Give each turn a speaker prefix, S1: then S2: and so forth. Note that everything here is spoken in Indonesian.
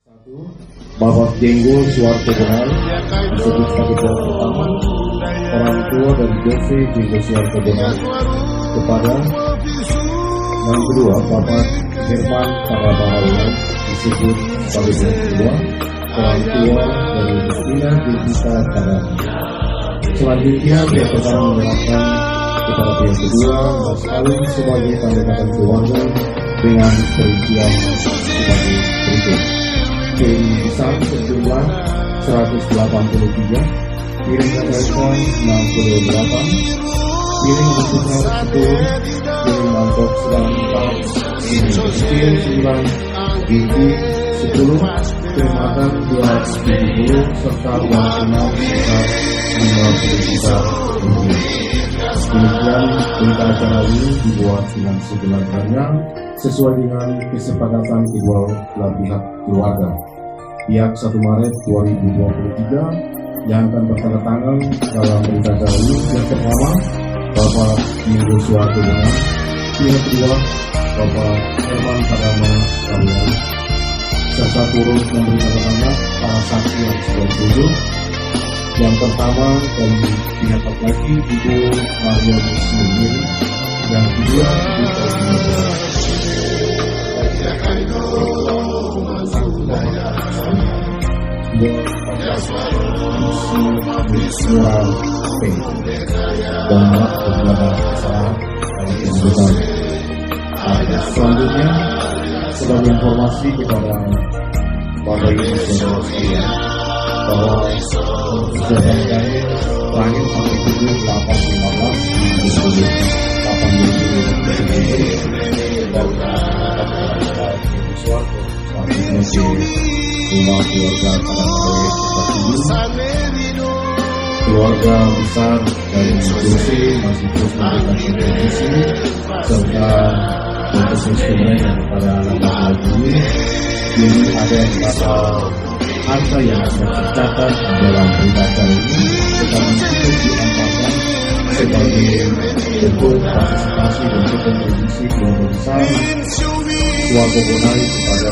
S1: Satu, Bapak Jenggo Suwarto Bonal disebut sebagai yang pertama orang tua dari Jose Jenggo Suwarto Bonal kepada yang kedua Bapak Herman Parabahawan disebut sebagai yang kedua orang tua dari Justina Devita Karana. Selanjutnya pihak pertama menyerahkan kepada pihak kedua mas kawin sebagai tanda-tanda keluarga dengan perincian sebagai berikut. Kirim besar sejumlah 183, kirim telepon 68, kirim untuk 10, kirim mangkok sedang 4, kirim kecil 9, gigi 10, kirim makan 270, serta uang tunai sebesar 50 juta rupiah. Demikian berita acara ini dibuat dengan segelar-gelarnya sesuai dengan kesepakatan kedua belah pihak keluarga. Pihak 1 Maret 2023 yang akan bertanda tangan dalam berita acara ini yang pertama Bapak Jenggo Suwarto Bonal, yang kedua Bapak Herman Parabahawan, serta turut memberi tanda tangan para saksi yang sudah duduk. Yang pertama dari pihak laki-laki Ibu Mario Muslimin, yang kedua Ibu selanjutnya sebagai informasi kepada Bapak Ibu saudara sekalian bahwa kejadian ini terakhir sampai 7/8/15 dan rumah keluarga keluarga besar dari Jose masih terus memberikan kontribusi serta kontribusi kepada anak-anak ini. Jadi ada beberapa harta yang sudah tercatat dalam berita acara ini, tetapi itu diamankan sebagai bentuk partisipasi dan kontribusi keluarga besar Suwarto Bonal kepada